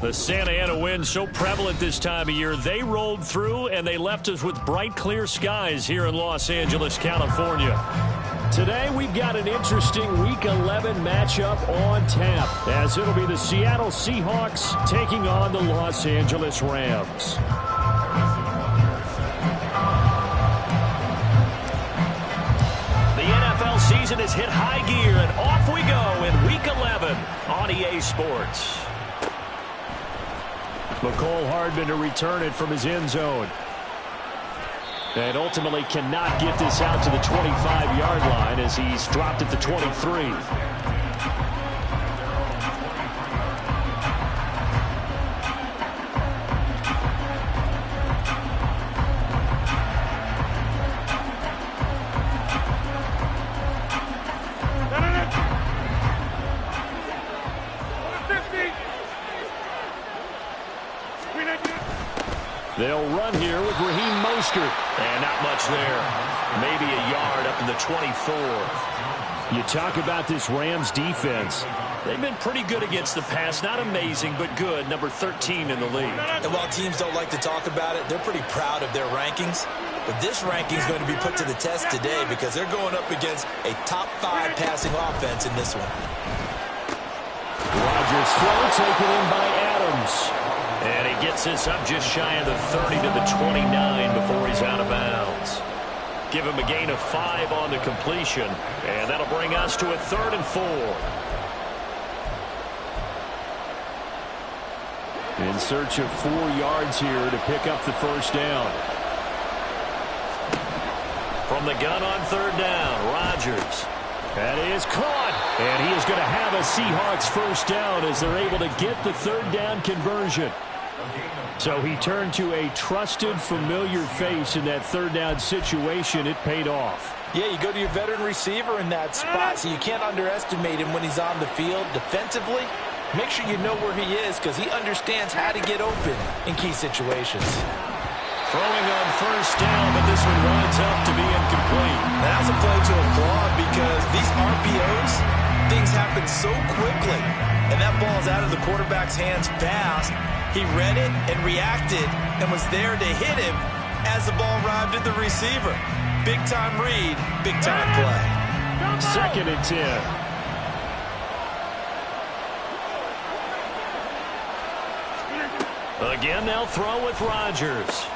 The Santa Ana wind so prevalent this time of year, they rolled through and they left us with bright, clear skies here in Los Angeles, California. Today, we've got an interesting Week 11 matchup on tap, as it'll be the Seattle Seahawks taking on the Los Angeles Rams. The NFL season has hit high gear, and off we go in Week 11 on EA Sports. McCole Hardman to return it from his end zone. And ultimately cannot get this out to the 25-yard line as he's dropped at the 23. They'll run here with Raheem Mostert. And not much there. Maybe a yard up in the 24. You talk about this Rams defense. They've been pretty good against the pass. Not amazing, but good. Number 13 in the league. And while teams don't like to talk about it, they're pretty proud of their rankings. But this ranking is going to be put to the test today because they're going up against a top 5 passing offense in this one. Rodgers throw taken in by Adams. And he gets this up just shy of the 30 to the 29 before he's out of bounds. Give him a gain of 5 on the completion. And that'll bring us to a 3rd and 4. In search of 4 yards here to pick up the first down. From the gun on 3rd down, Rodgers. That is caught. And he is going to have a Seahawks first down as they're able to get the 3rd down conversion. So he turned to a trusted, familiar face in that 3rd down situation. It paid off. Yeah, you go to your veteran receiver in that spot, so you can't underestimate him when he's on the field. Defensively, make sure you know where he is because he understands how to get open in key situations. Throwing on first down, but this one winds up to be incomplete. That was a play to applaud because these RPOs, things happen so quickly. And that ball's out of the quarterback's hands fast. He read it and reacted and was there to hit him as the ball arrived at the receiver. Big-time read, big-time play. 2nd and 10. Again, they'll throw with Rodgers.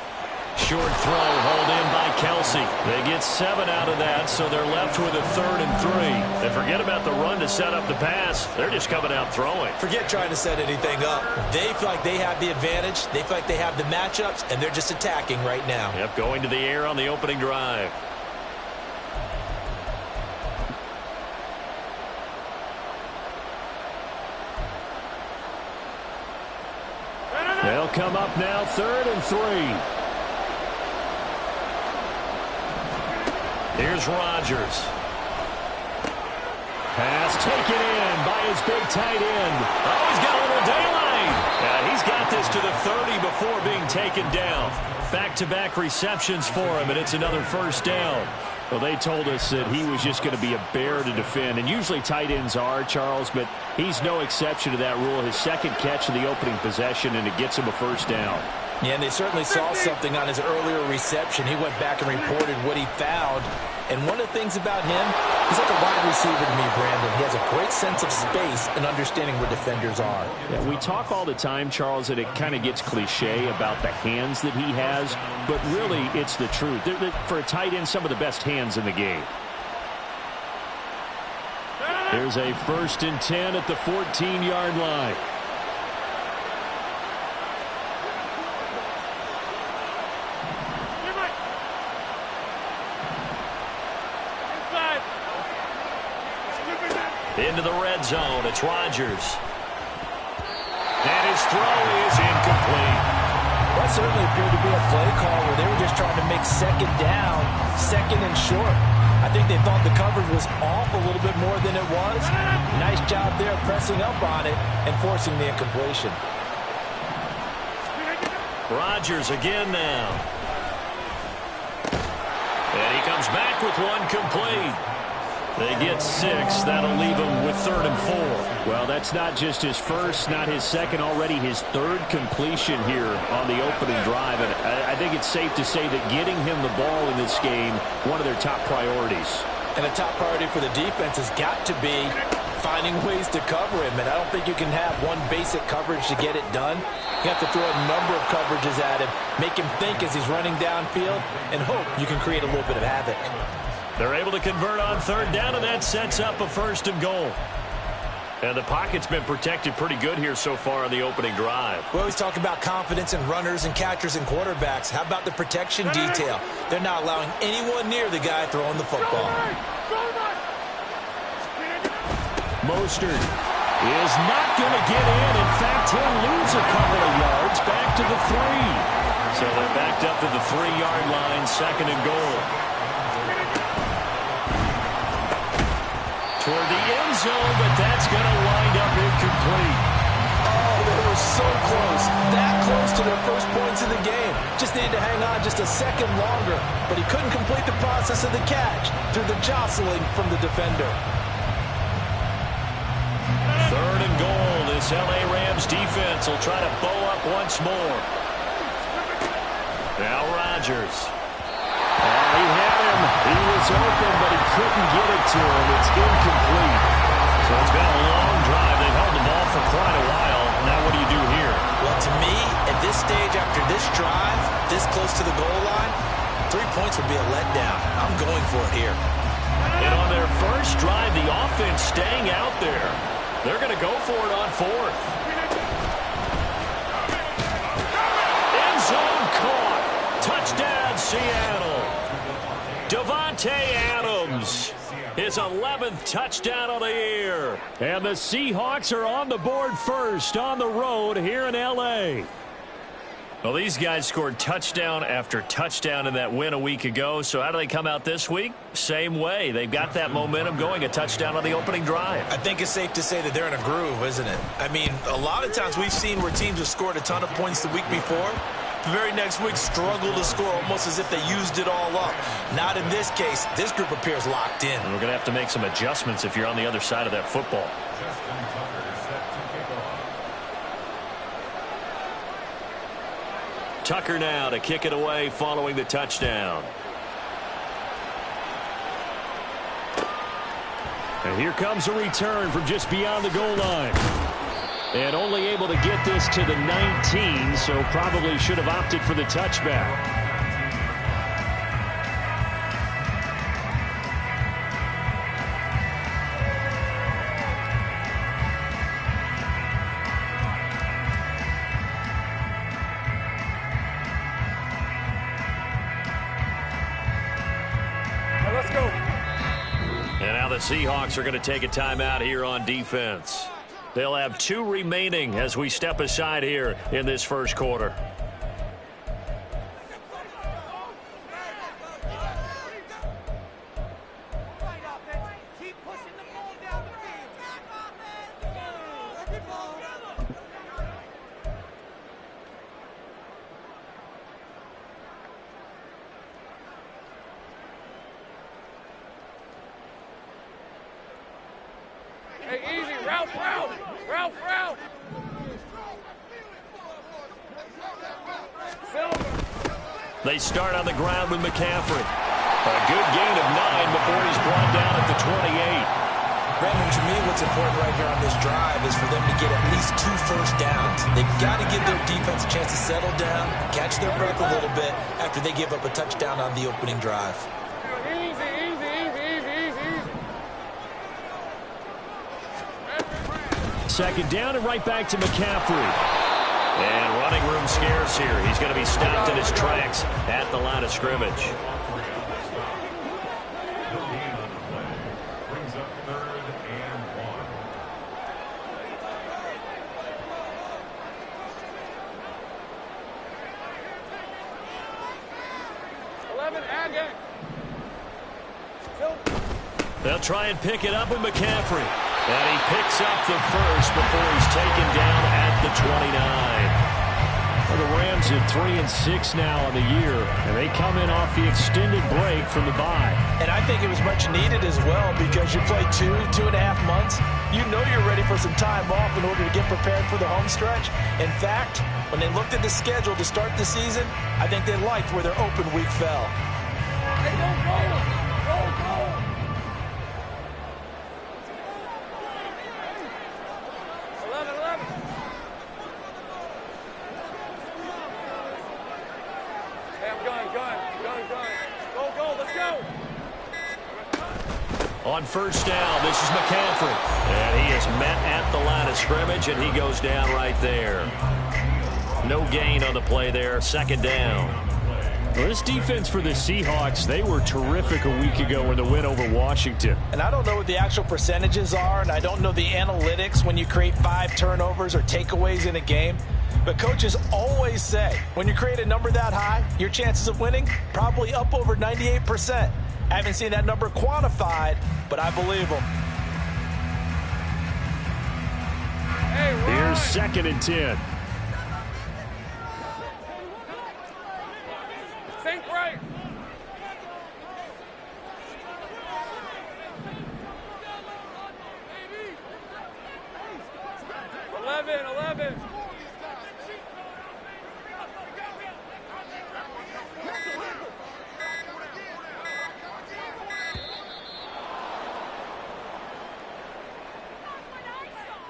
Short throw hauled in by Kelsey. They get 7 out of that, so they're left with a 3rd and 3. They forget about the run to set up the pass. They're just coming out throwing. Forget trying to set anything up. They feel like they have the advantage. They feel like they have the matchups, and they're just attacking right now. Yep, going to the air on the opening drive. They'll come up now, 3rd and 3. Here's Rodgers. Pass taken in by his big tight end. Oh, he's got a little daylight. He's got this to the 30 before being taken down. Back-to-back receptions for him, and it's another first down. Well, they told us that he was just going to be a bear to defend, and usually tight ends are, Charles, but he's no exception to that rule. His 2nd catch of the opening possession, and it gets him a first down. Yeah, and they certainly saw something on his earlier reception. He went back and reported what he found. And one of the things about him, he's like a wide receiver to me, Brandon. He has a great sense of space and understanding where defenders are. Yeah, we talk all the time, Charles, that it kind of gets cliche about the hands that he has, but really it's the truth. They're, for a tight end, some of the best hands in the game. Here's a 1st and 10 at the 14-yard line. Into the red zone, it's Rodgers. And his throw is incomplete. That certainly appeared to be a play call where they were just trying to make 2nd down, 2nd and short. I think they thought the coverage was off a little bit more than it was. Nice job there pressing up on it and forcing the incompletion. Rodgers again now. And he comes back with one complete. They get 6. That'll leave him with 3rd and 4. Well, that's not just his first, not his second, already his 3rd completion here on the opening drive. And I think it's safe to say that getting him the ball in this game, one of their top priorities. And a top priority for the defense has got to be finding ways to cover him. And I don't think you can have one basic coverage to get it done. You have to throw a number of coverages at him, make him think as he's running downfield, and hope you can create a little bit of havoc. They're able to convert on 3rd down, and that sets up a 1st and goal. And the pocket's been protected pretty good here so far on the opening drive. We always talk about confidence in runners and catchers and quarterbacks. How about the protection detail? They're not allowing anyone near the guy throwing the football. Mostert is not going to get in. In fact, he'll lose a couple of yards back to the 3. So they're backed up to the 3-yard line, 2nd and goal. Toward the end zone, but that's going to wind up incomplete. Oh, they were so close. That close to their first points in the game. Just needed to hang on just a second longer, but he couldn't complete the process of the catch through the jostling from the defender. 3rd and goal. This L.A. Rams defense will try to bow up once more. Now Rodgers. He had him. He was open, but he couldn't get it to him. It's incomplete. So it's been a long drive. They've held the ball for quite a while. Now what do you do here? Well, to me, at this stage after this drive, this close to the goal line, 3 points would be a letdown. I'm going for it here. And on their first drive, the offense staying out there. They're going to go for it on 4th. End zone caught. Touchdown, Seattle. Davante Adams, his 11th touchdown of the year. And the Seahawks are on the board first on the road here in L.A. Well, these guys scored touchdown after touchdown in that win a week ago. So how do they come out this week? Same way. They've got that momentum going, a touchdown on the opening drive. I think it's safe to say that they're in a groove, isn't it? I mean, a lot of times we've seen where teams have scored a ton of points the week before. The very next week struggle to score almost as if they used it all up. Not in this case. This group appears locked in. And we're going to have to make some adjustments if you're on the other side of that football. Tucker now to kick it away following the touchdown. And here comes a return from just beyond the goal line. And only able to get this to the 19, so probably should have opted for the touchback. Let's go. And now the Seahawks are going to take a timeout here on defense. They'll have 2 remaining as we step aside here in this first quarter. Hey, easy. Route. They start on the ground with McCaffrey. A good gain of 9 before he's brought down at the 28. Brandon, to me, what's important right here on this drive is for them to get at least 2 first downs. They've got to give their defense a chance to settle down, catch their breath a little bit after they give up a touchdown on the opening drive. Easy. 2nd down and right back to McCaffrey. And running room scarce here. He's going to be stopped in his tracks at the line of scrimmage. They'll try and pick it up with McCaffrey. And he picks up the first before he's taken down at the 29. Well, the Rams at 3-6 now on the year, and they come in off the extended break from the bye. And I think it was much needed as well because you play 2.5 months. You know you're ready for some time off in order to get prepared for the home stretch. In fact, when they looked at the schedule to start the season, I think they liked where their open week fell. Hey, go, go! Go, go! On first down, this is McCaffrey. And he is met at the line of scrimmage, and he goes down right there. No gain on the play there. Second down. Well, this defense for the Seahawks, they were terrific a week ago in the win over Washington. And I don't know what the actual percentages are, and I don't know the analytics when you create 5 turnovers or takeaways in a game. But coaches always say, when you create a number that high, your chances of winning probably up over 98%. I haven't seen that number quantified, but I believe them. Hey, here's 2nd and 10. Think right. Eleven.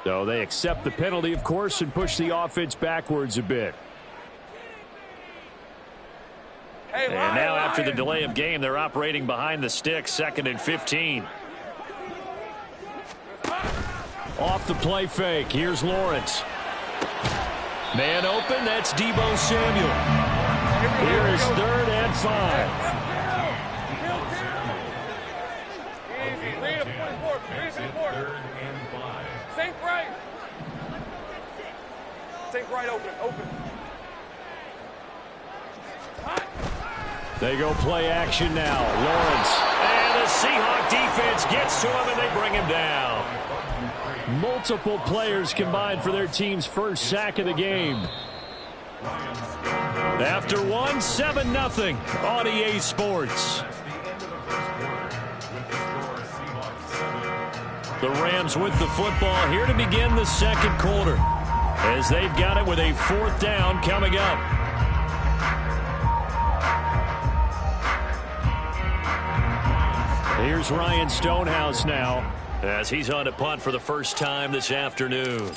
So they accept the penalty, of course, and push the offense backwards a bit. Hey, And now after the delay of game, they're operating behind the sticks, 2nd and 15. Off the play fake. Here's Lawrence. Man open. That's Deebo Samuel. Here is 3rd and 5. Easy. Lead him 24. Think right. Think right. Open. They go play action now. Lawrence. And the Seahawk defense gets to him, and they bring him down. Multiple players combined for their team's first sack of the game. After one, 7-0 on EA Sports. The Rams with the football here to begin the second quarter, as they've got it with a 4th down coming up. Here's Ryan Stonehouse now, as he's on to punt for the first time this afternoon.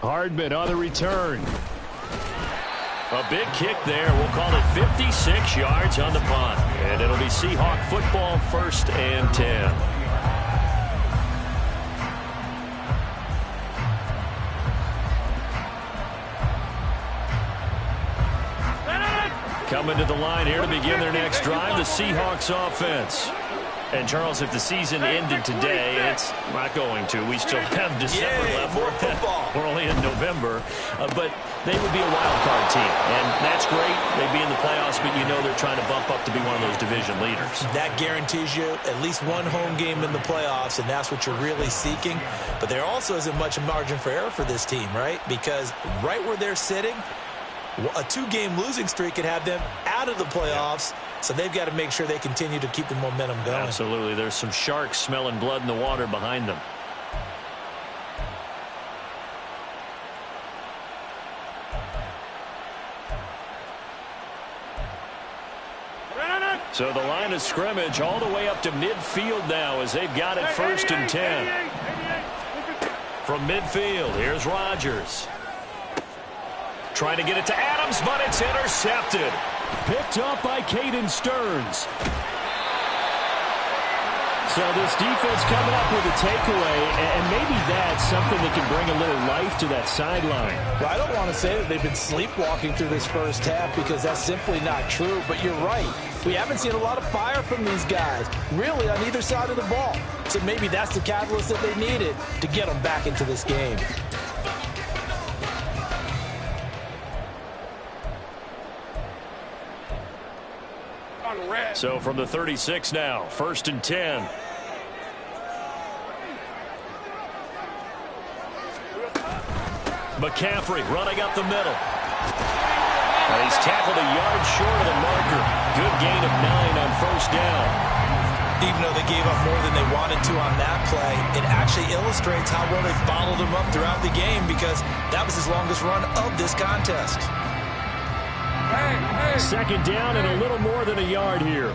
Hardman on the return. A big kick there. We'll call it 56 yards on the punt. And it'll be Seahawk football, 1st and 10. Coming to the line here to begin their next drive, the Seahawks offense. And, Charles, if the season ended today, it's not going to. We still have December left. More football. We're only in November. But they would be a wild card team. And that's great. They'd be in the playoffs, but you know they're trying to bump up to be one of those division leaders. That guarantees you at least one home game in the playoffs, and that's what you're really seeking. But there also isn't much margin for error for this team, right? Because right where they're sitting, a 2-game losing streak could have them out of the playoffs, so they've got to make sure they continue to keep the momentum going. Absolutely. There's some sharks smelling blood in the water behind them. So the line of scrimmage all the way up to midfield now as they've got it 1st and 10. From midfield, here's Rodgers. Trying to get it to Adams, but it's intercepted. Picked up by Caden Stearns. So this defense coming up with a takeaway, and maybe that's something that can bring a little life to that sideline. Well, I don't want to say that they've been sleepwalking through this first half because that's simply not true, but you're right. We haven't seen a lot of fire from these guys, really, on either side of the ball. So maybe that's the catalyst that they needed to get them back into this game. So from the 36 now, 1st and 10. McCaffrey running up the middle. And he's tackled a yard short of the marker. Good gain of 9 on first down. Even though they gave up more than they wanted to on that play, it actually illustrates how well they followed him up throughout the game because that was his longest run of this contest. Second down and a little more than a yard here.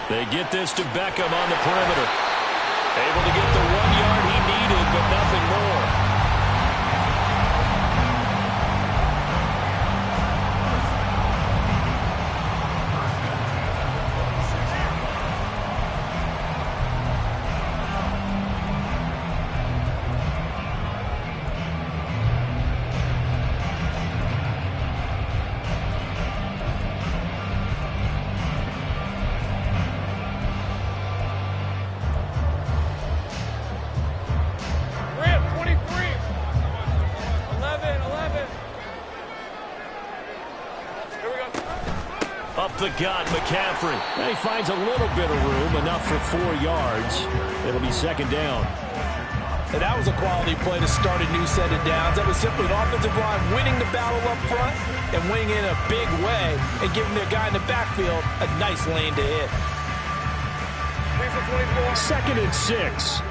They get this to Beckham on the perimeter. Able to get the 1 yard he needed, but nothing more. The gut, McCaffrey. And he finds a little bit of room, enough for 4 yards. It'll be second down. And that was a quality play to start a new set of downs. That was simply an offensive line winning the battle up front and winning in a big way and giving their guy in the backfield a nice lane to hit. Second and 6.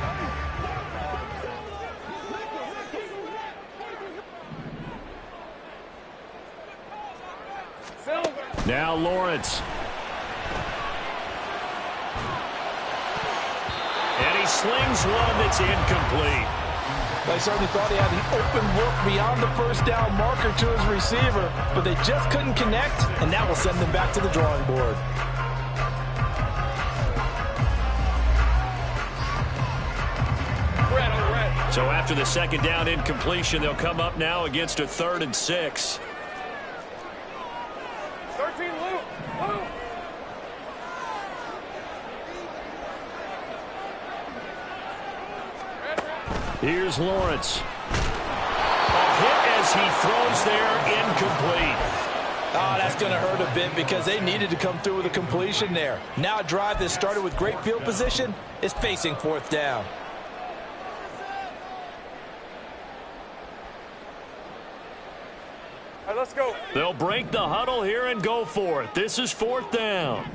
Now Lawrence. And he slings one that's incomplete. I certainly thought he had an open look beyond the first down marker to his receiver, but they just couldn't connect, and that will send them back to the drawing board. So after the second down incompletion, they'll come up now against a 3rd and 6. Here's Lawrence. A hit as he throws there, incomplete. Oh, that's going to hurt a bit because they needed to come through with a completion there. Now a drive that started with great field position is facing 4th down. All right, let's go. They'll break the huddle here and go for it. This is 4th down.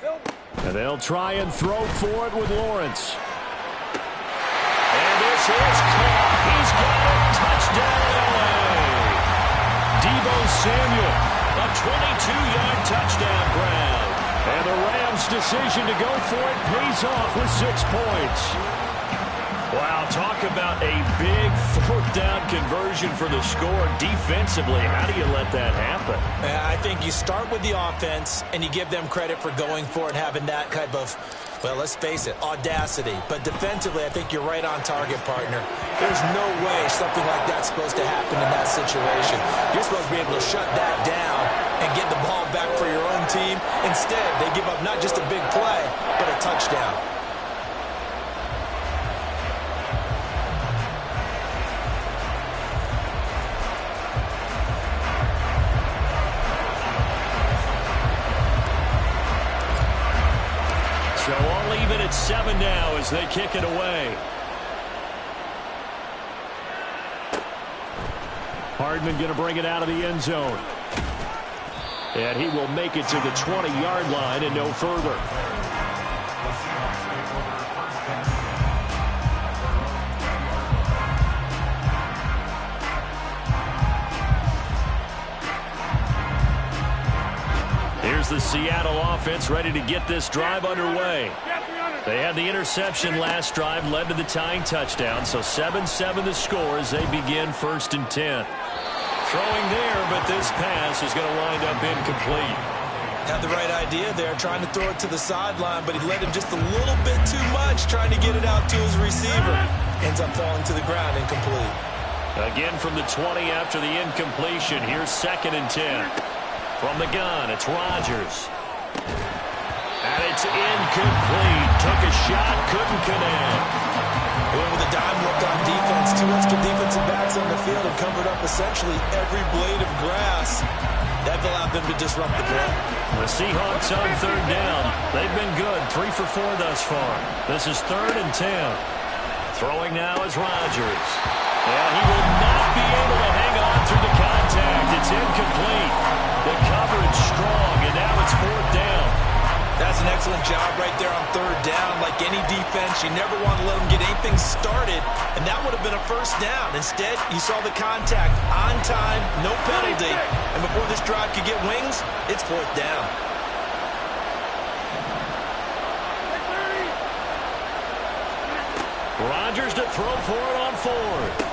Go. And they'll try and throw for it with Lawrence. And this is caught. He's got it. Touchdown, LA. Deebo Samuel, a 22-yard touchdown grab. And the Rams' decision to go for it pays off with 6 points. Wow, talk about a big 4th down conversion for the score. Defensively, how do you let that happen? I think you start with the offense, and you give them credit for going for it, having that type of, well, let's face it, audacity. But defensively, I think you're right on target, partner. There's no way something like that's supposed to happen in that situation. You're supposed to be able to shut that down and get the ball back for your own team. Instead, they give up not just a big play, but a touchdown. So all even at 7 now as they kick it away. Hardman going to bring it out of the end zone. And he will make it to the 20-yard line and no further. Here's the Seattle offense ready to get this drive underway. They had the interception last drive, led to the tying touchdown, so 7-7 the score as they begin 1st and 10. Throwing there, but this pass is going to wind up incomplete. Had the right idea there, trying to throw it to the sideline, but he led him just a little bit too much, trying to get it out to his receiver. Ends up falling to the ground incomplete. Again from the 20 after the incompletion. Here's 2nd and 10. From the gun, it's Rodgers. And it's incomplete. Took a shot, couldn't connect. And with a dime look on defense, 2 extra defensive backs on the field and covered up essentially every blade of grass. That allowed them to disrupt the play. The Seahawks on 3rd down. They've been good, 3 for 4 thus far. This is 3rd and 10. Throwing now is Rodgers. And he will not be able to hang on through the contact. It's incomplete. The coverage strong, and now it's 4th down. That's an excellent job right there on 3rd down. Like any defense, you never want to let them get anything started, and that would have been a 1st down. Instead, you saw the contact on time, no penalty, and before this drive could get wings, it's 4th down. Rodgers to throw for it on 4th.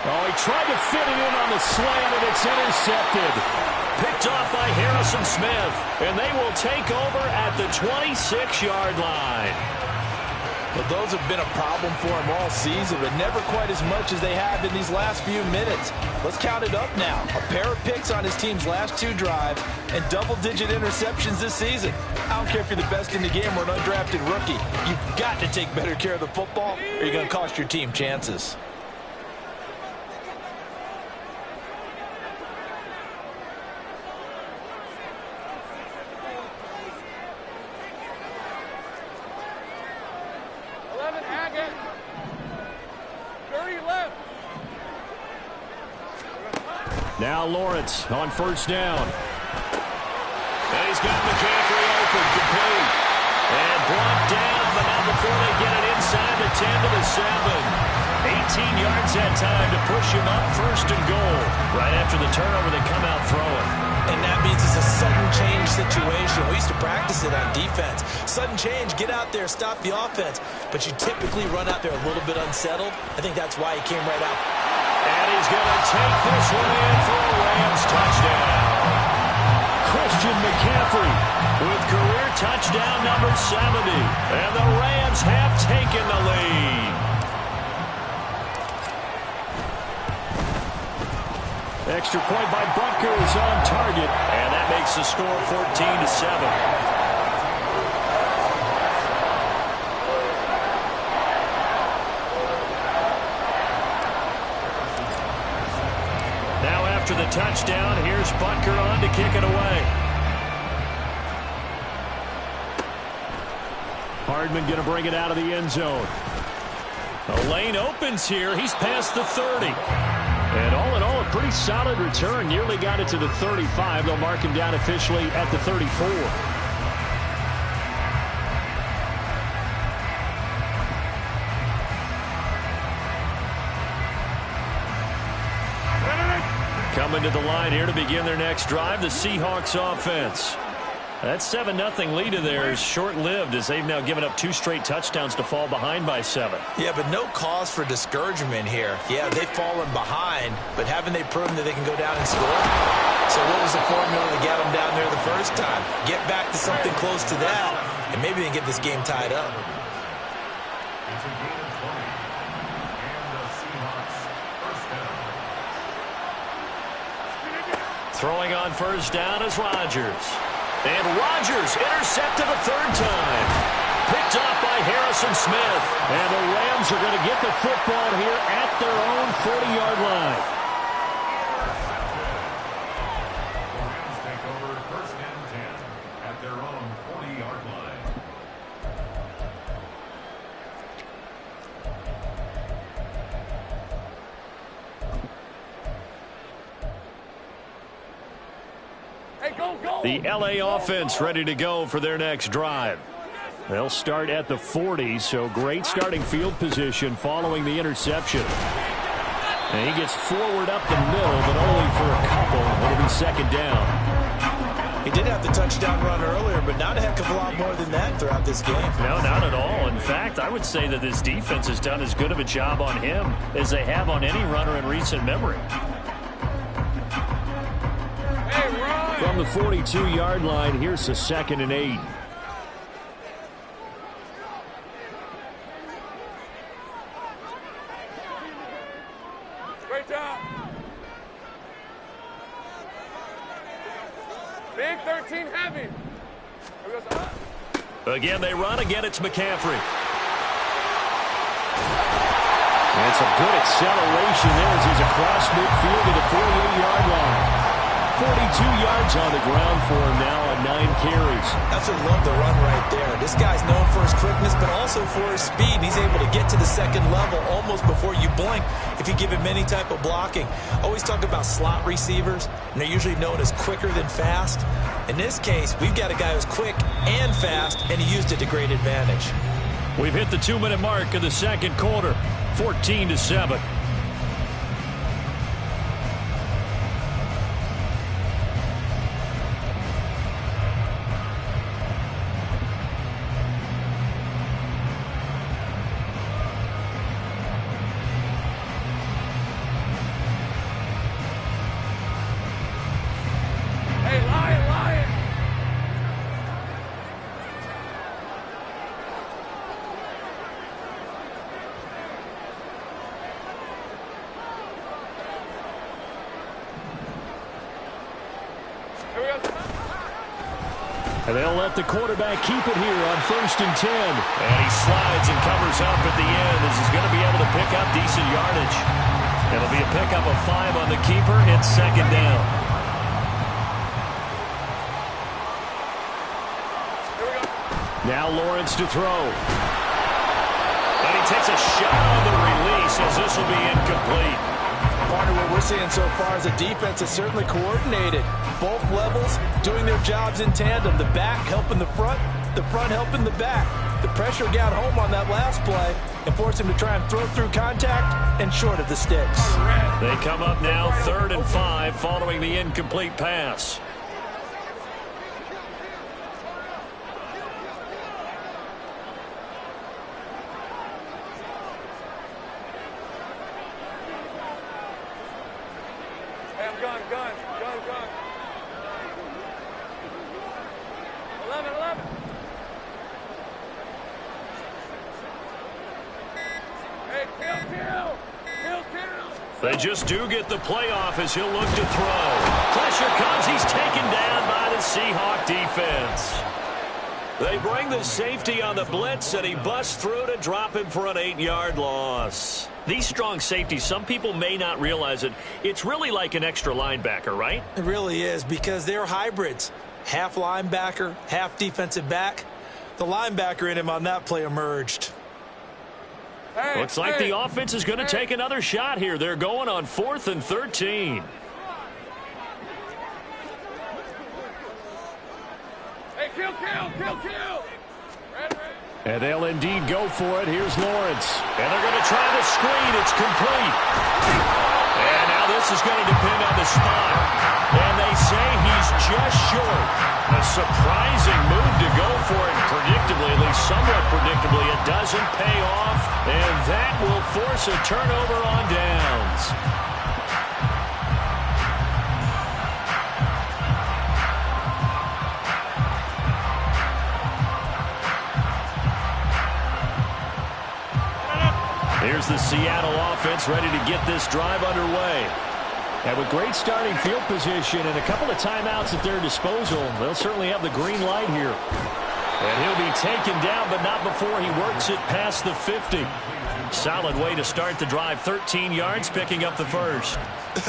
Oh, he tried to fit it in on the slant, and it's intercepted. Picked off by Harrison Smith, and they will take over at the 26-yard line. Well, those have been a problem for him all season, but never quite as much as they have in these last few minutes. Let's count it up now. A pair of picks on his team's last 2 drives and double-digit interceptions this season. I don't care if you're the best in the game or an undrafted rookie. You've got to take better care of the football, or you're going to cost your team chances. Now Lawrence on 1st down. And he's got McCaffrey open, complete. And brought down, but not before they get it inside the 10 to the 7. 18 yards that time to push him up 1st and goal. Right after the turnover, they come out throwing. And that means it's a sudden change situation. We used to practice it on defense. Sudden change, get out there, stop the offense. But you typically run out there a little bit unsettled. I think that's why he came right out. And he's going to take this one in for a Rams touchdown. Christian McCaffrey with career touchdown number 70. And the Rams have taken the lead. Extra point by Butker is on target. And that makes the score 14-7. After the touchdown, here's Butker on to kick it away. Hardman going to bring it out of the end zone. The lane opens here. He's past the 30. And all in all, a pretty solid return. Nearly got it to the 35. They'll mark him down officially at the 34. Coming to the line here to begin their next drive, the Seahawks offense. That 7-0 lead of theirs short-lived as they've now given up 2 straight touchdowns to fall behind by 7. Yeah, but no cause for discouragement here. Yeah, they've fallen behind, but haven't they proven that they can go down and score? So what was the formula to get them down there the first time? Get back to something close to that, and maybe they can get this game tied up. It's a game of 20, and the Seahawks first down. Throwing on 1st down is Rodgers. And Rodgers intercepted a 3rd time. Picked off by Harrison Smith. And the Rams are going to get the football here at their own 40-yard line. The Rams take over 1st and 10 at their own 40-yard line. The LA offense ready to go for their next drive. They'll start at the 40, so great starting field position following the interception. And he gets forward up the middle, but only for a couple. It'll be 2nd down. He did have the touchdown run earlier, but not a heck of a lot more than that throughout this game. No, not at all. In fact, I would say that this defense has done as good of a job on him as they have on any runner in recent memory. From the 42-yard line, here's the 2nd and 8. Straight Big 13 heavy. Again, they run. Again, it's McCaffrey. And some good acceleration there as he's across midfield to the 48-yard line. 42 yards on the ground for him now on 9 carries. That's what I love the run right there. This guy's known for his quickness, but also for his speed. He's able to get to the second level almost before you blink if you give him any type of blocking. Always talk about slot receivers, and they're usually known as quicker than fast. In this case, we've got a guy who's quick and fast, and he used it to great advantage. We've hit the 2-minute mark of the second quarter, 14-7. And they'll let the quarterback keep it here on 1st and 10. And he slides and covers up at the end as he's going to be able to pick up decent yardage. It'll be a pickup of 5 on the keeper. It's 2nd down. Now Lawrence to throw. And he takes a shot on the release as this will be incomplete. Partner, what we're seeing so far is a defense that's certainly coordinated. Both levels doing their jobs in tandem. The back helping the front helping the back. The pressure got home on that last play and forced him to try and throw through contact and short of the sticks. They come up now 3rd and 5 following the incomplete pass. Gun. 11. Hey, kill. They just do get the playoff as he'll look to throw. Pressure comes. He's taken down by the Seahawk defense. They bring the safety on the blitz, and he busts through to drop him for an 8-yard loss. These strong safeties, some people may not realize it. It's really like an extra linebacker, right? It really is, because they're hybrids. Half linebacker, half defensive back. The linebacker in him on that play emerged. Looks like the offense is going to take another shot here. They're going on 4th and 13. Hey, kill. And they'll indeed go for it. Here's Lawrence. And they're going to try the screen. It's complete. And now this is going to depend on the spot. And they say he's just short. A surprising move to go for it. Predictably, at least somewhat predictably, it doesn't pay off. And that will force a turnover on downs. Here's the Seattle offense ready to get this drive underway. And with great starting field position and a couple of timeouts at their disposal, they'll certainly have the green light here. And he'll be taken down, but not before he works it past the 50. Solid way to start the drive. 13 yards, picking up the first.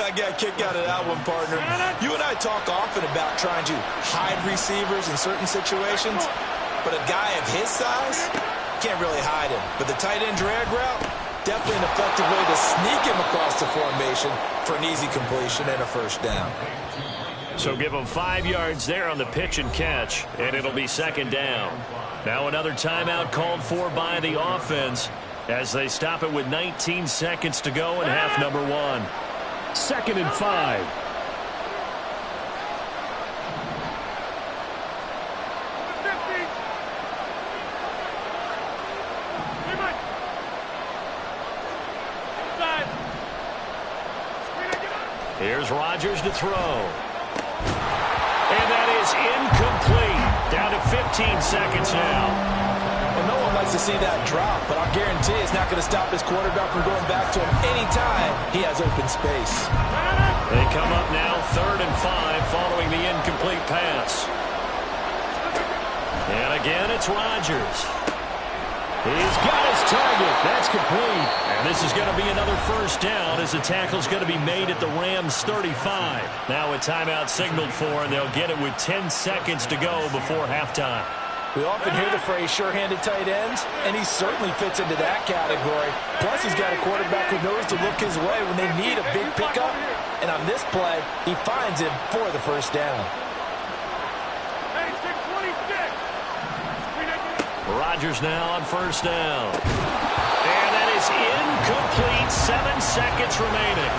I got a kick out of that one, partner. You and I talk often about trying to hide receivers in certain situations, but a guy of his size, can't really hide him. But the tight end drag route, definitely an effective way to sneak him across the formation for an easy completion and a first down. So give him 5 yards there on the pitch and catch, and it'll be 2nd down. Now another timeout called for by the offense as they stop it with 19 seconds to go in half number 1. 2nd and 5. Here's Rodgers to throw. And that is incomplete. Down to 15 seconds now. Well, no one likes to see that drop, but I guarantee it's not going to stop his quarterback from going back to him anytime he has open space. They come up now 3rd and 5 following the incomplete pass. And again, it's Rodgers. He's got his target. That's complete. And this is going to be another first down as the tackle's going to be made at the Rams' 35. Now a timeout signaled for, and they'll get it with 10 seconds to go before halftime. We often hear the phrase sure-handed tight ends, and he certainly fits into that category. Plus, he's got a quarterback who knows to look his way when they need a big pickup. And on this play, he finds him for the first down. Hey, 626. Rodgers now on first down. And that is incomplete. 7 seconds remaining.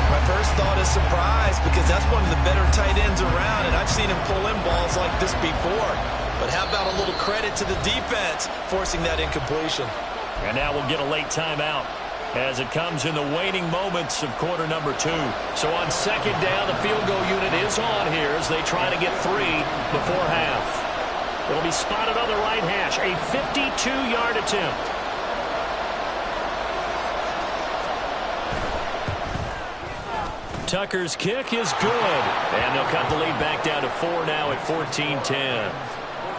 My first thought is surprise because that's one of the better tight ends around, and I've seen him pull in balls like this before. But how about a little credit to the defense forcing that incompletion? And now we'll get a late timeout as it comes in the waning moments of quarter number 2. So on second down, the field goal unit is on here as they try to get 3 before half. It'll be spotted on the right hash, a 52-yard attempt. Tucker's kick is good. And they'll cut the lead back down to 4 now at 14-10.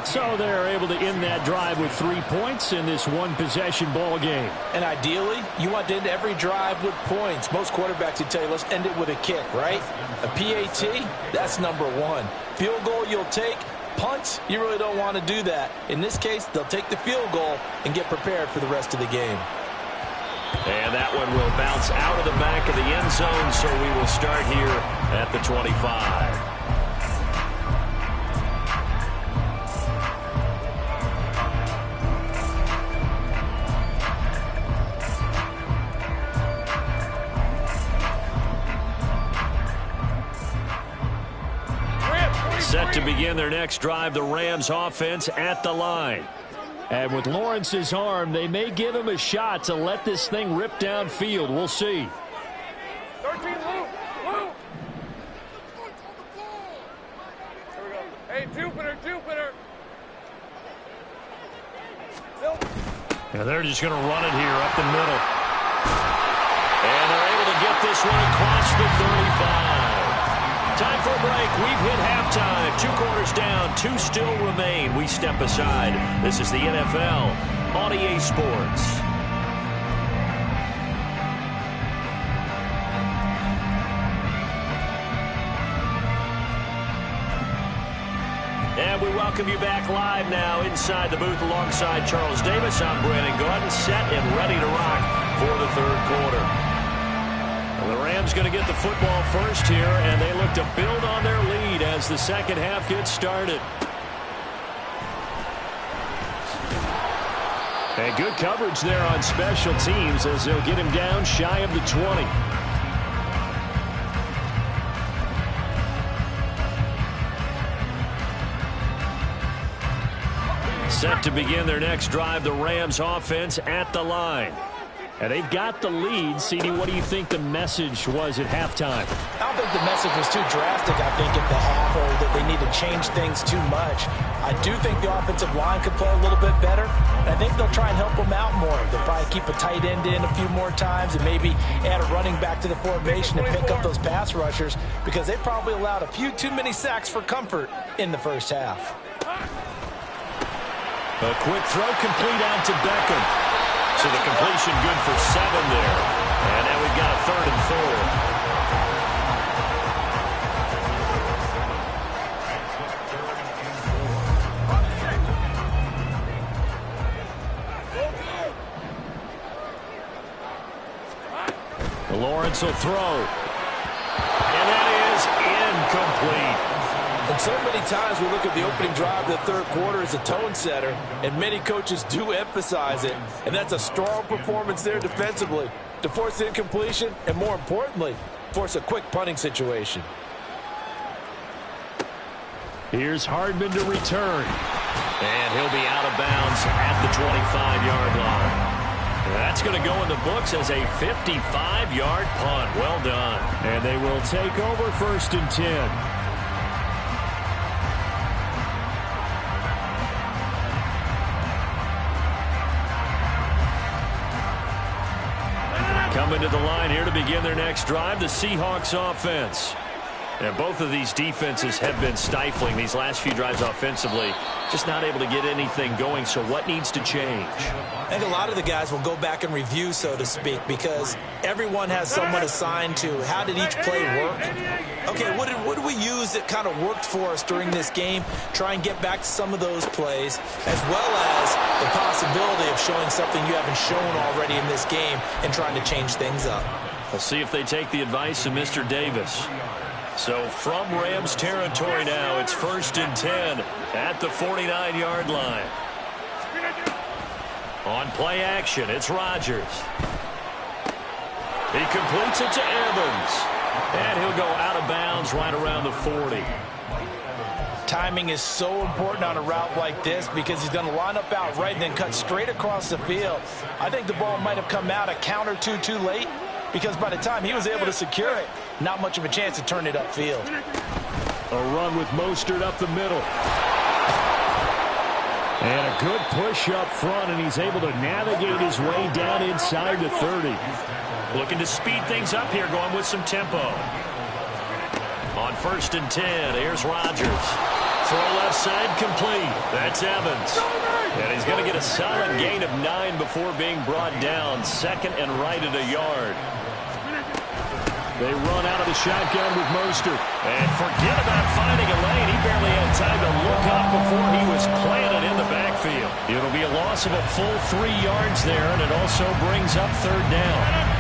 So they're able to end that drive with 3 points in this one-possession ball game. And ideally, you want to end every drive with points. Most quarterbacks would tell you, let's end it with a kick, right? A PAT, that's number 1. Field goal you'll take. Punts, you really don't want to do that. In this case, they'll take the field goal and get prepared for the rest of the game. And that one will bounce out of the back of the end zone, so we will start here at the 25. Set to begin their next drive, the Rams offense at the line. And with Lawrence's arm, they may give him a shot to let this thing rip downfield. We'll see. 13, Lou. Here we go. Hey, Jupiter. And they're just going to run it here up the middle. And they're able to get this one across the 35. Time for a break. We've hit halftime. 2 quarters down. 2 still remain. We step aside. This is the NFL on EA Sports. And we welcome you back live now inside the booth alongside Charles Davis. I'm Brandon Gordon, set and ready to rock for the 3rd quarter. The Rams going to get the football first here, and they look to build on their lead as the second half gets started. And good coverage there on special teams as they'll get him down shy of the 20. Set to begin their next drive, the Rams offense at the line. And they've got the lead. CD, what do you think the message was at halftime? I don't think the message was too drastic, I think, at the half, or that they need to change things too much. I do think the offensive line could play a little bit better. And I think they'll try and help them out more. They'll probably keep a tight end in a few more times and maybe add a running back to the formation and pick up those pass rushers because they probably allowed a few too many sacks for comfort in the first half. A quick throw complete out to Beckham. So the completion good for 7 there. And now we've got a 3rd and 4. Lawrence will throw. And that is incomplete. And so many times we look at the opening drive of the 3rd quarter as a tone setter, and many coaches do emphasize it. And that's a strong performance there defensively to force the incompletion and, more importantly, force a quick punting situation. Here's Hardman to return. And he'll be out of bounds at the 25-yard line. That's going to go in the books as a 55-yard punt. Well done. And they will take over 1st and 10. Coming to the line here to begin their next drive, the Seahawks offense. And both of these defenses have been stifling these last few drives offensively. Just not able to get anything going, so what needs to change? I think a lot of the guys will go back and review, so to speak, because everyone has someone assigned to how did each play work. Okay, what did we use that kind of worked for us during this game? Try and get back to some of those plays, as well as the possibility of showing something you haven't shown already in this game and trying to change things up. We'll see if they take the advice of Mr. Davis. So from Rams territory now, it's 1st and 10 at the 49-yard line. On play action, it's Rodgers. He completes it to Evans. And he'll go out of bounds right around the 40. Timing is so important on a route like this because he's going to line up out right and then cut straight across the field. I think the ball might have come out a count or two too late, because by the time he was able to secure it, not much of a chance to turn it upfield. A run with Mostert up the middle. And a good push up front, and he's able to navigate his way down inside the 30. Looking to speed things up here, going with some tempo. On 1st and 10, here's Rodgers. Throw left side complete. That's Evans. And he's going to get a solid gain of 9 before being brought down. 2nd and right at a yard. They run out of the shotgun with Mostert. And forget about finding a lane. He barely had time to look up before he was planted in the backfield. It'll be a loss of a full 3 yards there, and it also brings up 3rd down.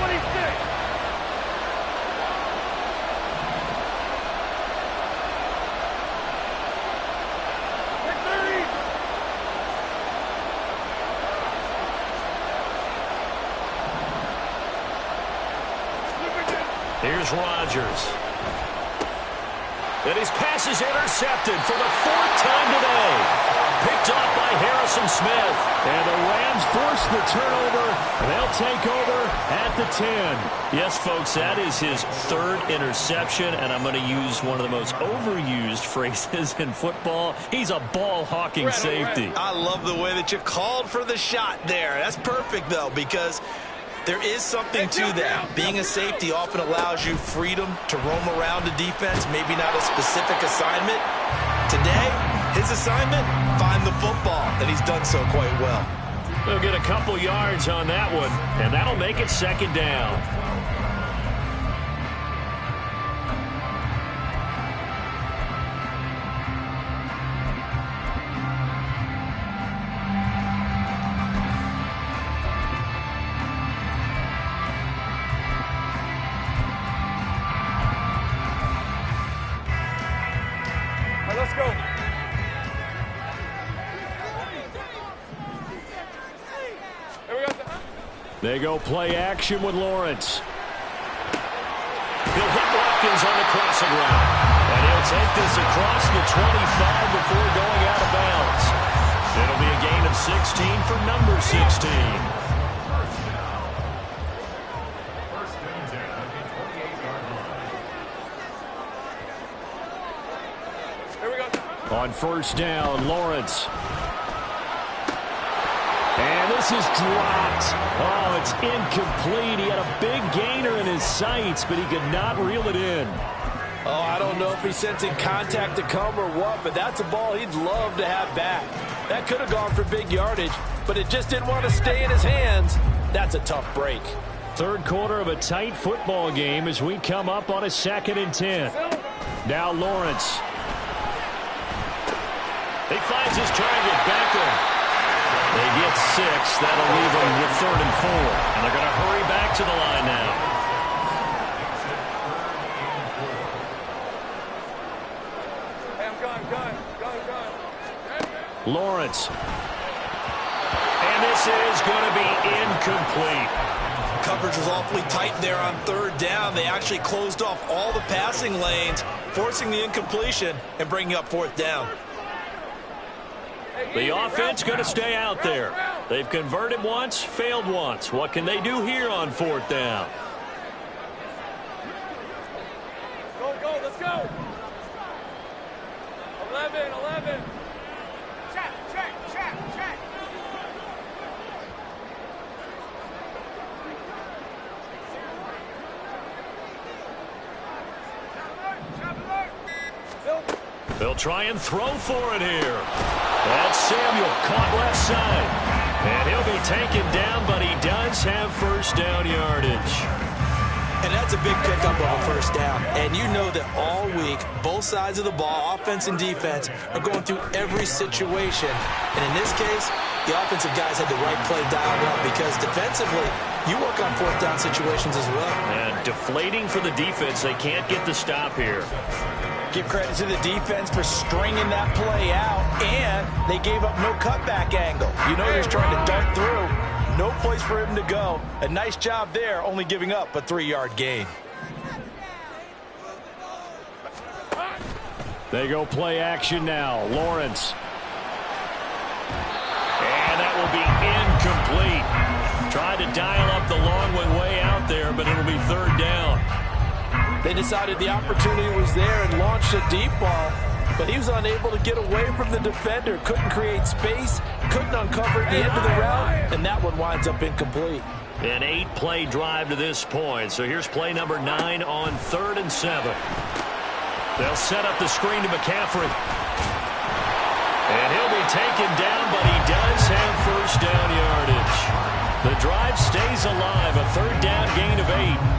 26. Here's Rodgers. And his pass is intercepted for the 4th time today. Picked off by Harrison Smith. And the Rams force the turnover. They'll take over at the 10. Yes, folks, that is his 3rd interception, and I'm going to use one of the most overused phrases in football. He's a ball-hawking safety. I love the way that you called for the shot there. That's perfect, though, because there is something to that. Being a safety often allows you freedom to roam around the defense, maybe not a specific assignment. Today, his assignment, find the football, and he's done so quite well. They'll get a couple yards on that one, and that'll make it 2nd down. Let's go. They go play action with Lawrence. He'll hit Watkins on the crossing route. And he'll take this across the 25 before going out of bounds. It'll be a gain of 16 for number 16. On 1st down, Lawrence. And this is dropped. Oh, it's incomplete. He had a big gainer in his sights, but he could not reel it in. Oh, I don't know if he's sensing contact to come or what, but that's a ball he'd love to have back. That could have gone for big yardage, but it just didn't want to stay in his hands. That's a tough break. 3rd quarter of a tight football game as we come up on a 2nd and 10. Now Lawrence. He finds his target, Beckham. They get 6. That'll leave them with 3rd and 4. And they're going to hurry back to the line now. Hey, I'm gun. Lawrence. And this is going to be incomplete. Coverage was awfully tight there on 3rd down. They actually closed off all the passing lanes, forcing the incompletion and bringing up 4th down. The offense going to stay out there. They've converted once, failed once. What can they do here on 4th down? Go, let's go. 11. Check. They'll try and throw for it here. That's Samuel, caught left side. And he'll be taken down, but he does have first down yardage. And that's a big pickup of a first down. And you know that all week, both sides of the ball, offense and defense, are going through every situation. And in this case, the offensive guys had the right play dialed up because defensively, you work on fourth down situations as well. And deflating for the defense. They can't get the stop here. Give credit to the defense for stringing that play out, and they gave up no cutback angle. You know they're trying to dart through. No place for him to go. A nice job there, only giving up a 3-yard gain. They go play action now. Lawrence. And that will be incomplete. Tried to dial up the long one way out there, but it'll be third down. They decided the opportunity was there and launched a deep ball, but he was unable to get away from the defender. Couldn't create space, couldn't uncover the end of the route, and that one winds up incomplete. An 8-play drive to this point. So here's play number 9 on 3rd and 7. They'll set up the screen to McCaffrey. And he'll be taken down, but he does have first down yardage. The drive stays alive, a 3rd down gain of 8.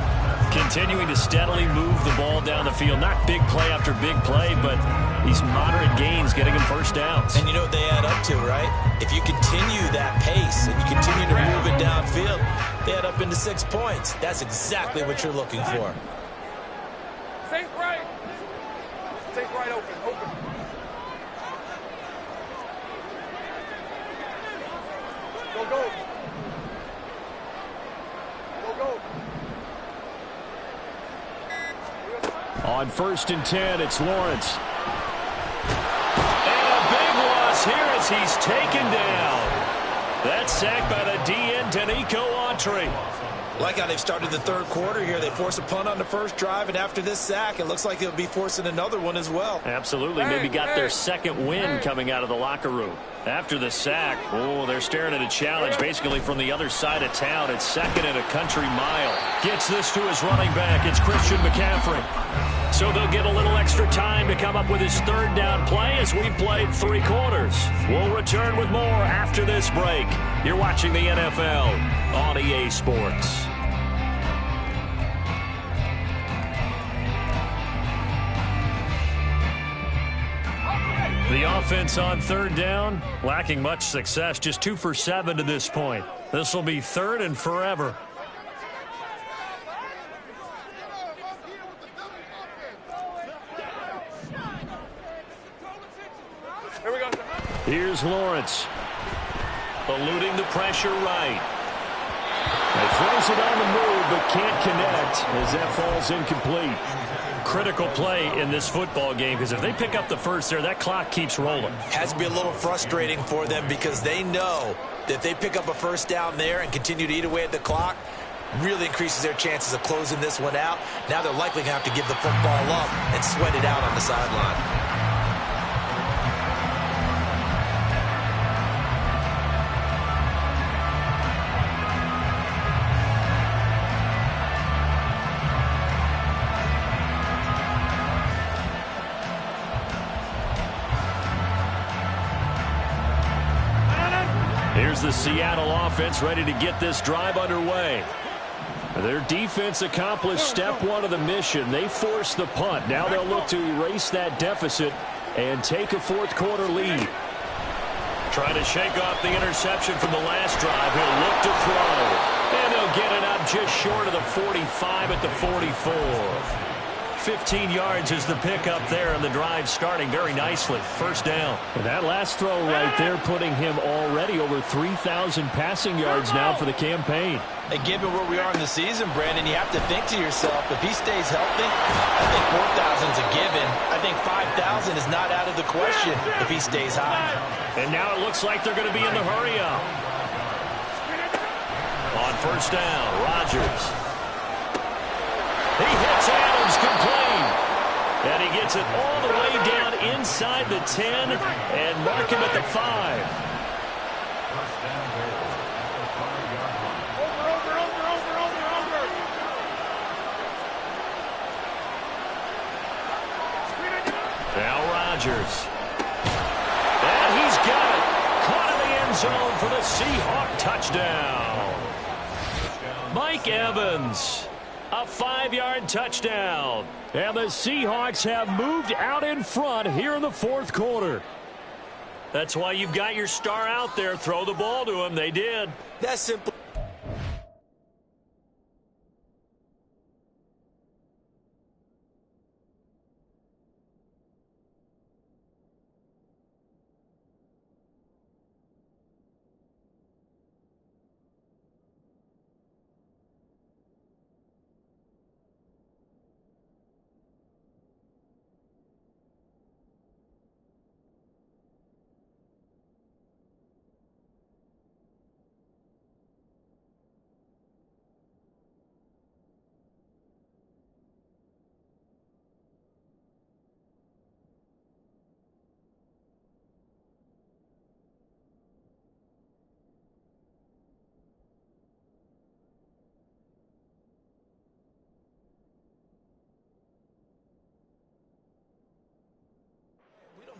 Continuing to steadily move the ball down the field. Not big play after big play, but these moderate gains getting him first downs. And you know what they add up to, right? If you continue that pace and you continue to move it downfield, they add up into 6 points. That's exactly what you're looking for. Safe right. Safe right open. Open. Go, go. Go, go. On 1st and 10, it's Lawrence. And a big loss here as he's taken down. That's sacked by the DN, Danico Autry. Like how they've started the 3rd quarter here. They force a punt on the first drive, and after this sack, it looks like they'll be forcing another one as well. Absolutely. Maybe got their second win coming out of the locker room. After the sack, they're staring at a challenge basically from the other side of town. It's 2nd and a country mile. Gets this to his running back. It's Christian McCaffrey. So they'll get a little extra time to come up with his 3rd down play as we've played 3 quarters. We'll return with more after this break. You're watching the NFL on EA Sports. The offense on 3rd down, lacking much success, just 2 for 7 to this point. This will be 3rd and forever. Here we go. Here's Lawrence. Eluding the pressure right. He throws it on the move, but can't connect as that falls incomplete. Critical play in this football game because if they pick up the first there, that clock keeps rolling. Has to be a little frustrating for them because they know that if they pick up a first down there and continue to eat away at the clock, really increases their chances of closing this one out. Now they're likely going to have to give the football up and sweat it out on the sideline. Here's the Seattle offense ready to get this drive underway. Their defense accomplished step 1 of the mission. They forced the punt. Now they'll look to erase that deficit and take a 4th quarter lead. Trying to shake off the interception from the last drive. He'll look to throw. And he'll get it up just short of the 45 at the 44. 15 yards is the pickup there, and the drive starting very nicely. First down. And that last throw right there putting him already over 3,000 passing yards now for the campaign. And given where we are in the season, Brandon, you have to think to yourself, if he stays healthy, I think 4,000 is a given. I think 5,000 is not out of the question if he stays high. And now it looks like they're going to be in the hurry-up. On first down, Rodgers. He hits Adams complete. And he gets it all the way down inside the 10 and mark him at the 5. Rodgers. And he's got it. Caught in the end zone for the Seahawk touchdown. Mike Evans, a 5-yard touchdown. And the Seahawks have moved out in front here in the fourth quarter. That's why you've got your star out there. Throw the ball to him. They did. That's simple.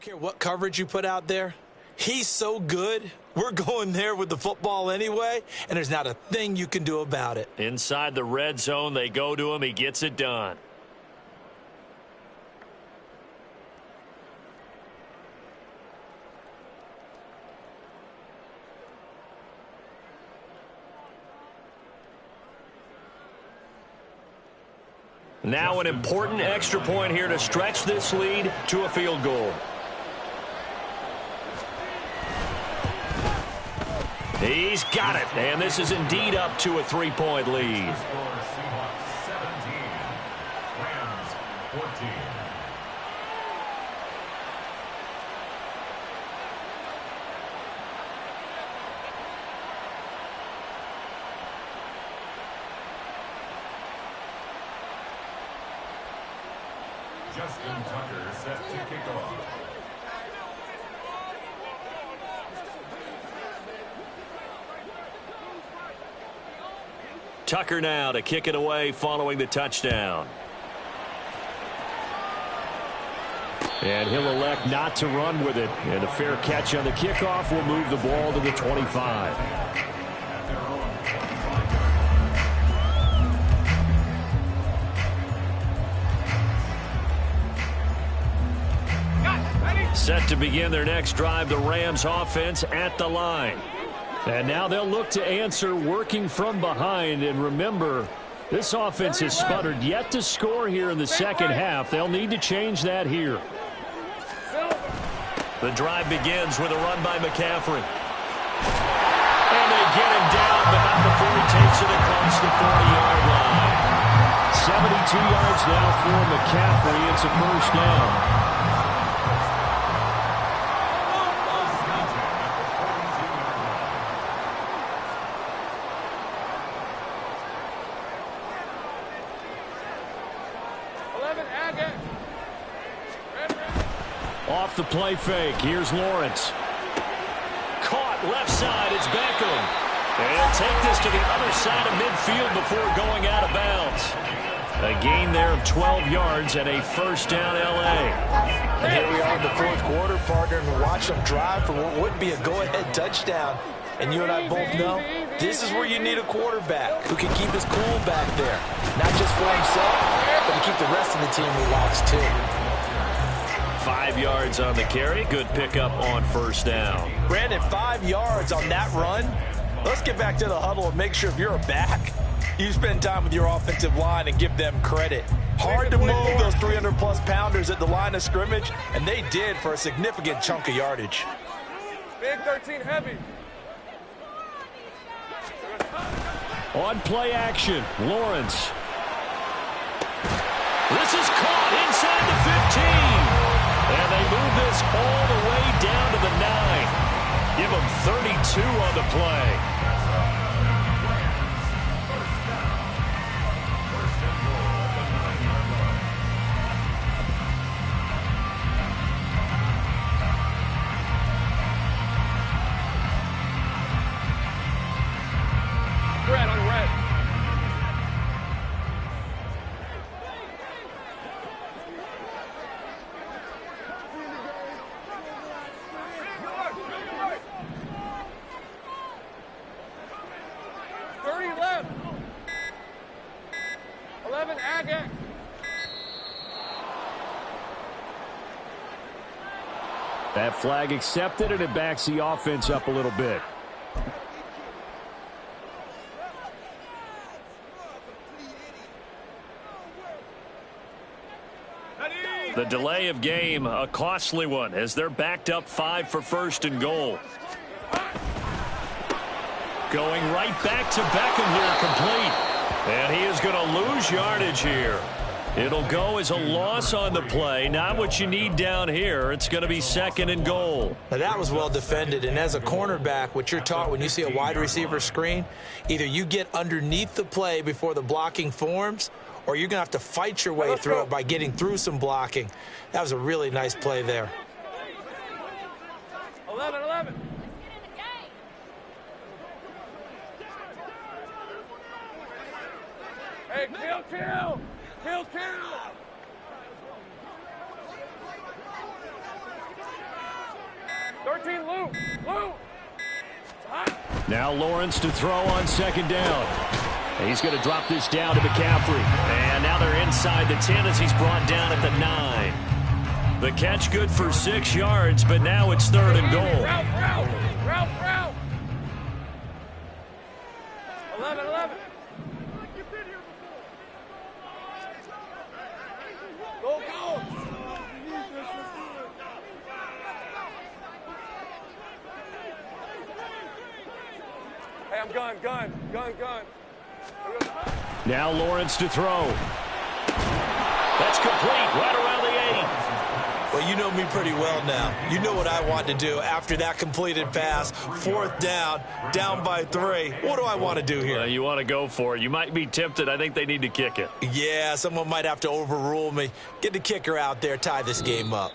Care what coverage you put out there. He's so good. We're going there with the football anyway, and there's not a thing you can do about it. Inside the red zone, they go to him. He gets it done. Now an important extra point here to stretch this lead to a field goal. He's got it, and this is indeed up to a 3-point lead. Seahawks 17, Rams 14. Justin Tucker set to kick off. Tucker now to kick it away following the touchdown. And he'll elect not to run with it. And a fair catch on the kickoff will move the ball to the 25. Set to begin their next drive, the Rams offense at the line. And now they'll look to answer working from behind. And remember, this offense has sputtered yet to score here in the second half. They'll need to change that here. The drive begins with a run by McCaffrey. And they get him down, but not before he takes it across the 40-yard line. 72 yards now for McCaffrey. It's a first down. Off the play fake. Here's Lawrence. Caught left side. It's Beckham. And he'll take this to the other side of midfield before going out of bounds. A gain there of 12 yards and a first down L.A. And here we are in the fourth quarter, partner, and watch them drive for what would be a go-ahead touchdown. And you and I both know this is where you need a quarterback who can keep his cool back there. Not just for himself, but to keep the rest of the team relaxed too. 5 yards on the carry. Good pickup on first down. Brandon, 5 yards on that run. Let's get back to the huddle and make sure if you're a back, you spend time with your offensive line and give them credit. Hard to move those 300-plus pounders at the line of scrimmage, and they did for a significant chunk of yardage. Big 13 heavy. On play action, Lawrence. This is caught inside the 15. And they move this all the way down to the 9. Give them 32 on the play. Red on red. That flag accepted, and it backs the offense up a little bit. The delay of game, a costly one, as they're backed up 5 for first and goal. Going right back to Beckham here, complete. And he is going to lose yardage here. It'll go as a loss on the play. Not what you need down here. It's going to be second and goal. Now that was well defended, and as a cornerback, what you're taught when you see a wide receiver screen, either you get underneath the play before the blocking forms, or you're going to have to fight your way through it by getting through some blocking. That was a really nice play there. 11. Hey, kill. 13, Lou. Now Lawrence to throw on second down. He's going to drop this down to McCaffrey. And now they're inside the 10 as he's brought down at the 9. The catch good for 6 yards, but now it's third and goal. Route. 11. Go. Hey, I'm gun. Now Lawrence to throw. That's complete right around the 8. Well, you know me pretty well now. You know what I want to do after that completed pass. 4th down by 3. What do I want to do here? You want to go for it. You might be tempted. I think they need to kick it. Yeah, someone might have to overrule me. Get the kicker out there, tie this game up.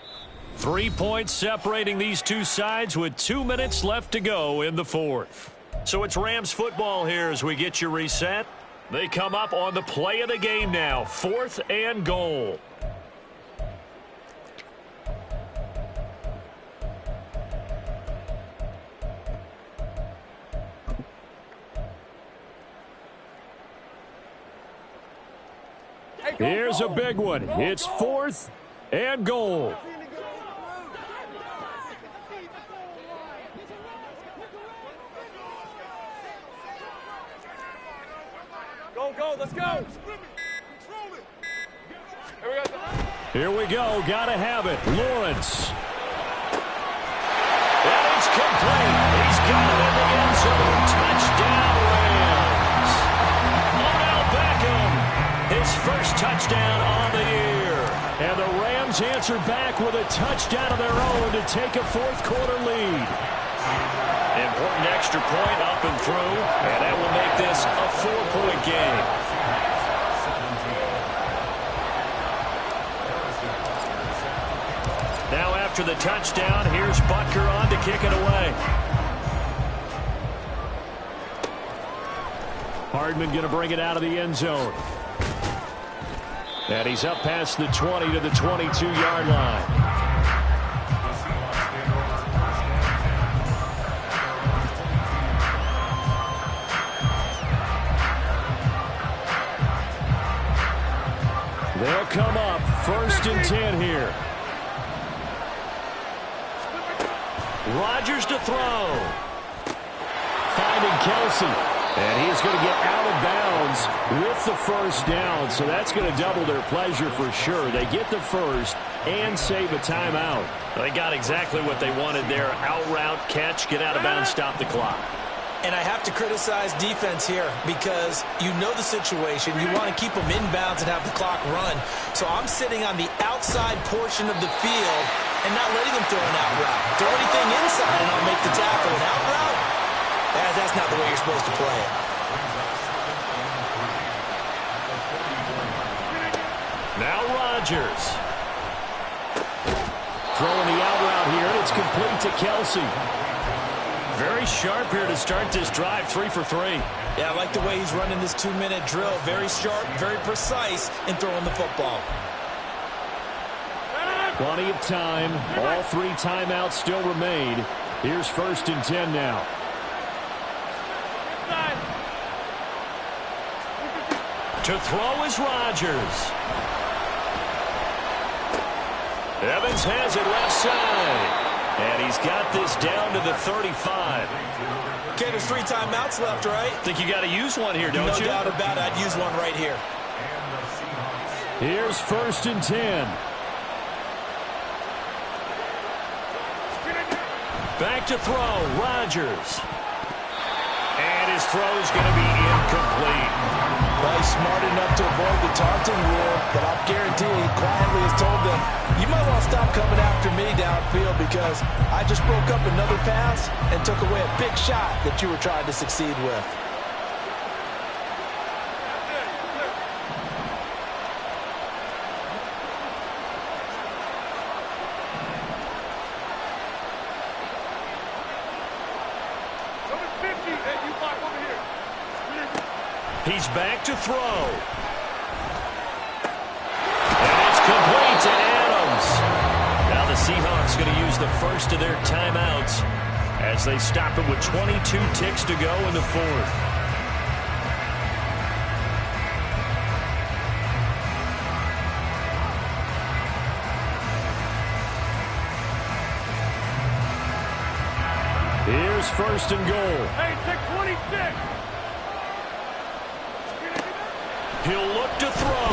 3 points separating these two sides with 2 minutes left to go in the 4th. So it's Rams football here as we get you reset. They come up on the play of the game now. 4th and goal. Here's a big one. It's 4th and goal. Go, let's go. Here we go. Gotta have it. Lawrence. And it's complete. He's got it in the end zone. Touchdown, Rams. Odell Beckham. His first touchdown on the year. And the Rams answer back with a touchdown of their own to take a 4th quarter lead. Important extra point up and through, and that will make this a 4-point game. Now after the touchdown, here's Butker on to kick it away. Hardman going to bring it out of the end zone. And he's up past the 20 to the 22-yard line. They'll come up 1st and 10 here. Rodgers to throw. Finding Kelsey. And he's going to get out of bounds with the first down. So that's going to double their pleasure for sure. They get the first and save a timeout. They got exactly what they wanted there. Out route, catch, get out of bounds, stop the clock. And I have to criticize defense here because you know the situation. You want to keep them inbounds and have the clock run. So I'm sitting on the outside portion of the field and not letting them throw an out route. Throw anything inside and I'll make the tackle. An out route? That's not the way you're supposed to play it. Now Rodgers. Throwing the out route here, and it's complete to Kelsey. Very sharp here to start this drive, 3 for 3. Yeah, I like the way he's running this 2-minute drill. Very sharp, very precise in throwing the football. Plenty of time. All 3 timeouts still remain. Here's 1st and 10 now. To throw is Rodgers. Evans has it left side. And he's got this down to the 35. Okay, there's 3 timeouts left, right? Think you got to use one here, don't you? No doubt about it. I'd use one right here. Here's 1st and 10. Back to throw, Rodgers. And his throw's going to be incomplete. Well, he's smart enough to avoid the taunting rule, but I'll guarantee he quietly has told them, you might want to stop coming after me downfield because I just broke up another pass and took away a big shot that you were trying to succeed with. He's back to throw. And it's complete to Adams. Now the Seahawks going to use the first of their timeouts as they stop it with 22 ticks to go in the 4th. Here's 1st and goal. Hey, take 26. He'll look to throw.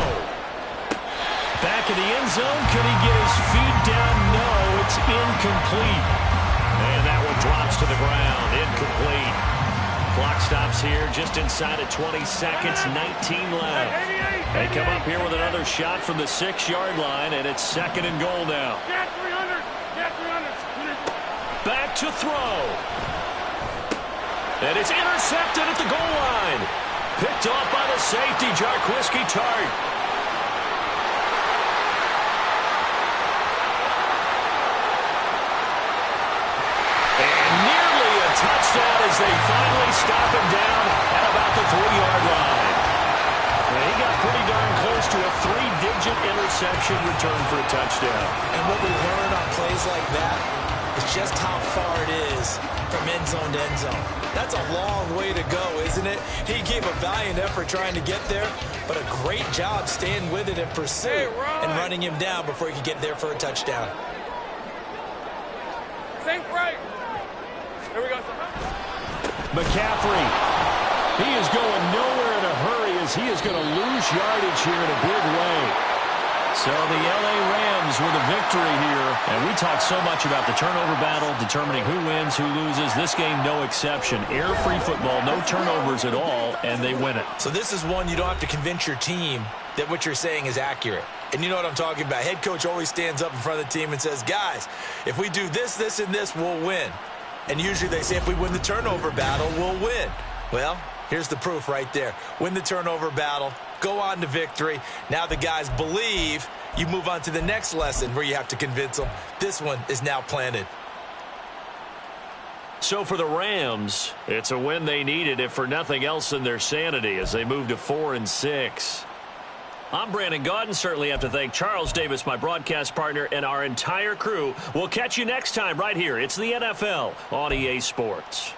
Back in the end zone. Could he get his feet down? No, it's incomplete. And that one drops to the ground. Incomplete. Clock stops here just inside of 20 seconds. 19 left. They come up here with another shot from the 6-yard line, and it's 2nd and goal now. Get 300. Get 300. Back to throw. And it's intercepted at the goal line. Picked off by the safety, Jarquiski Tart. And nearly a touchdown as they finally stop him down at about the 3-yard line. And he got pretty darn close to a 3-digit interception return for a touchdown. And what we learn on plays like that is just how far it is from end zone to end zone. That's a long way to go, isn't it? He gave a valiant effort trying to get there, but a great job staying with it in pursuit and running him down before he could get there for a touchdown. Think right. Here we go. McCaffrey. He is going nowhere in a hurry as he is going to lose yardage here in a big way. So the L.A. Rams with a victory here. And we talk so much about the turnover battle, determining who wins, who loses. This game, no exception. Air-free football, no turnovers at all, and they win it. So this is one you don't have to convince your team that what you're saying is accurate. And you know what I'm talking about. Head coach always stands up in front of the team and says, guys, if we do this, this, and this, we'll win. And usually they say if we win the turnover battle, we'll win. Well, here's the proof right there. Win the turnover battle. Go on to victory. Now the guys believe. You move on to the next lesson where you have to convince them. This one is now planted. So for the Rams, it's a win they needed, if for nothing else than their sanity, as they move to 4-6. I'm Brandon Gaudin. Certainly have to thank Charles Davis, my broadcast partner, and our entire crew. We'll catch you next time right here. It's the NFL on EA Sports.